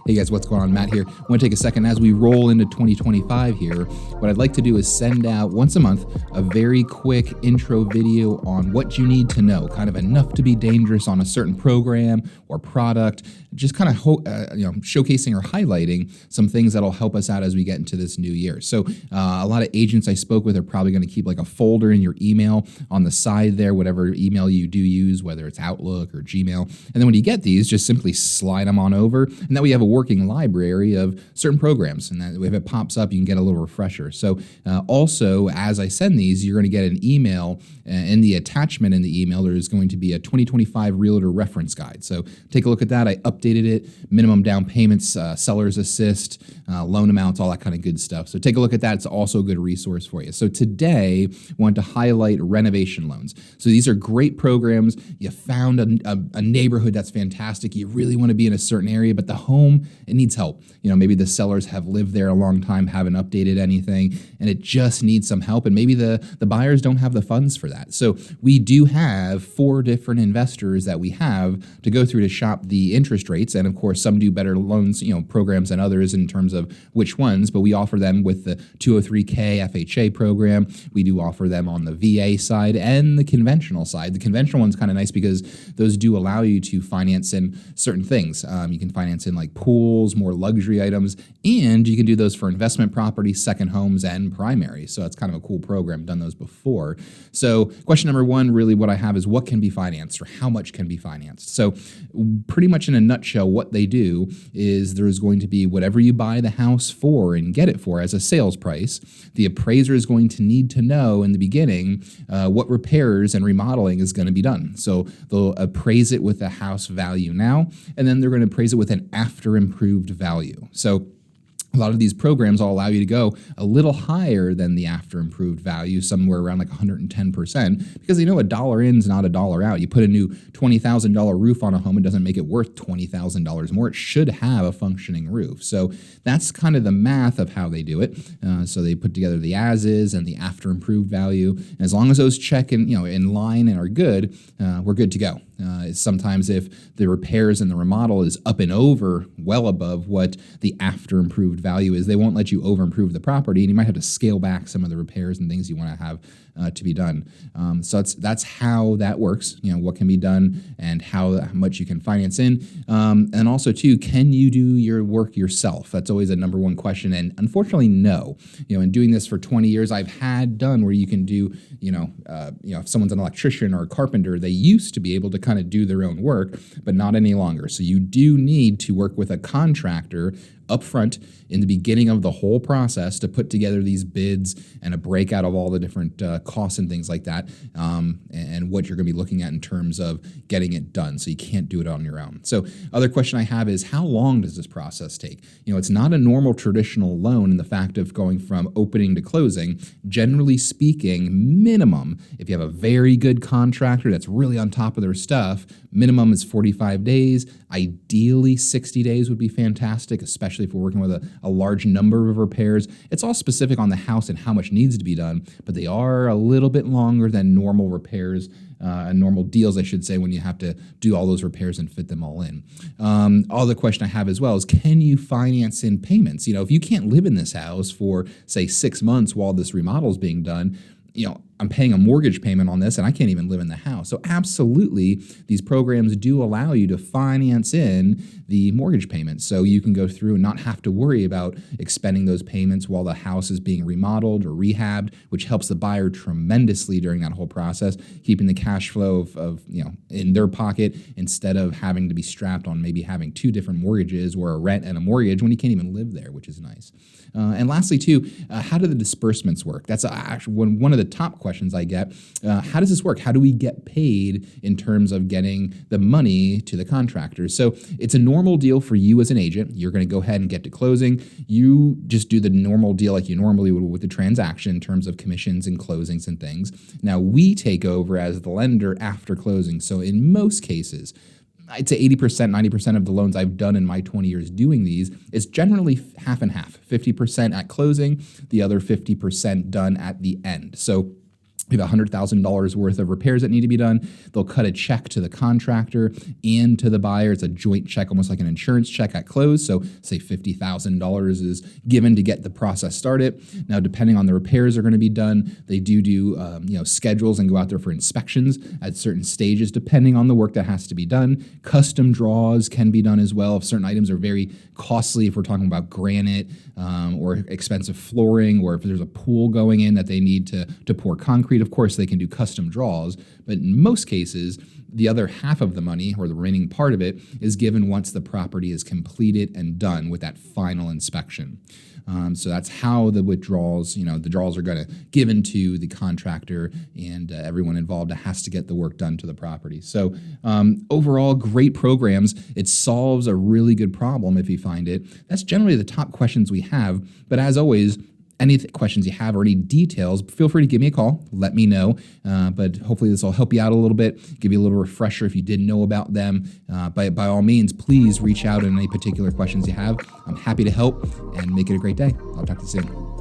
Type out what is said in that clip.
Hey guys, what's going on? Matt here. I want to take a second as we roll into 2025 here. What I'd like to do is send out once a month a very quick intro video on what you need to know, kind of enough to be dangerous on a certain program or product, just kind of showcasing or highlighting some things that'll help us out as we get into this new year. So a lot of agents I spoke with are probably going to keep like a folder in your email on the side there, whatever email you do use, whether it's Outlook or Gmail. And then when you get these, just simply slide them on over, and then we have a working library of certain programs, and that if it pops up, you can get a little refresher. So also, as I send these, you're going to get an email. In the attachment in the email, there is going to be a 2025 Realtor reference guide. So take a look at that. I updated it, minimum down payments, seller's assist, loan amounts, all that kind of good stuff. So take a look at that. It's also a good resource for you. So today, I want to highlight renovation loans. So these are great programs. You found a neighborhood that's fantastic. You really want to be in a certain area, but the home, it needs help. Maybe the sellers have lived there a long time, haven't updated anything, and it just needs some help. And maybe the buyers don't have the funds for that. So we do have 4 different investors that we have to go through to shop the interest rates. And of course, some do better loans, programs than others in terms of which ones, but we offer them with the 203K FHA program. We do offer them on the VA side and the conventional side. The conventional one's kind of nice because those do allow you to finance in certain things. You can finance in like pools, more luxury items, and you can do those for investment properties, second homes, and primary. So it's kind of a cool program. Done those before. So question number 1, really what I have is what can be financed or how much can be financed. So pretty much in a nutshell, what they do is there's going to be whatever you buy the house for and get it for as a sales price. The appraiser is going to need to know in the beginning what repairs and remodeling is going to be done. So they'll appraise it with the house value now, and then they're going to appraise it with an after improved value. So a lot of these programs all allow you to go a little higher than the after improved value, somewhere around like 110%, because they know a dollar in is not a dollar out. You put a new $20,000 roof on a home, it doesn't make it worth $20,000 more. It should have a functioning roof. So that's kind of the math of how they do it. So they put together the as is and the after improved value. And as long as those check in line and are good, we're good to go. Sometimes if the repairs and the remodel is up and over, well above what the after improved value is, they won't let you over improve the property, and you might have to scale back some of the repairs and things you want to have to be done. So that's how that works, what can be done and how much you can finance in. And also too, can you do your work yourself? That's always a number 1 question. And unfortunately, no. In doing this for 20 years, I've had done where you can do, if someone's an electrician or a carpenter, they used to be able to kind of do their own work, but not any longer. So you do need to work with a contractor upfront in the beginning of the whole process to put together these bids and a breakout of all the different costs and things like that, and what you're going to be looking at in terms of getting it done. So you can't do it on your own. So other question I have is, how long does this process take? It's not a normal traditional loan in the fact of going from opening to closing. Generally speaking, minimum, if you have a very good contractor that's really on top of their stuff, minimum is 45 days. Ideally, 60 days would be fantastic, especially if we're working with a large number of repairs. It's all specific on the house and how much needs to be done, but they are a little bit longer than normal repairs and normal deals, I should say, when you have to do all those repairs and fit them all in. Other question I have as well is, can you finance in payments? If you can't live in this house for, say, 6 months while this remodel is being done, I'm paying a mortgage payment on this and I can't even live in the house. So absolutely, these programs do allow you to finance in the mortgage payments. So you can go through and not have to worry about expending those payments while the house is being remodeled or rehabbed, which helps the buyer tremendously during that whole process, keeping the cash flow of in their pocket instead of having to be strapped on maybe having 2 different mortgages or a rent and a mortgage when you can't even live there, which is nice. And lastly, too, how do the disbursements work? That's actually one of the top questions I get. How does this work? How do we get paid in terms of getting the money to the contractors? So it's a normal deal for you as an agent. You're going to go ahead and get to closing. You just do the normal deal like you normally would with the transaction in terms of commissions and closings and things. Now, we take over as the lender after closing. So in most cases, I'd say 80%, 90% of the loans I've done in my 20 years doing these is generally half and half, 50% at closing, the other 50% done at the end. So We have $100,000 worth of repairs that need to be done. They'll cut a check to the contractor and to the buyer. It's a joint check, almost like an insurance check at close. So say $50,000 is given to get the process started. Now, depending on the repairs that are going to be done, they do schedules and go out there for inspections at certain stages, depending on the work that has to be done. Custom draws can be done as well if certain items are very costly, if we're talking about granite or expensive flooring, or if there's a pool going in that they need to pour concrete. Of course, they can do custom draws, but in most cases, the other half of the money, or the remaining part of it, is given once the property is completed and done with that final inspection. So that's how the withdrawals, the draws are going to given to the contractor and everyone involved that has to get the work done to the property. So overall, great programs. It solves a really good problem if you find it. That's generally the top questions we have. But as always, any questions you have or any details, feel free to give me a call. Let me know. But hopefully this will help you out a little bit, give you a little refresher if you didn't know about them. By all means, please reach out on any particular questions you have. I'm happy to help, and make it a great day. I'll talk to you soon.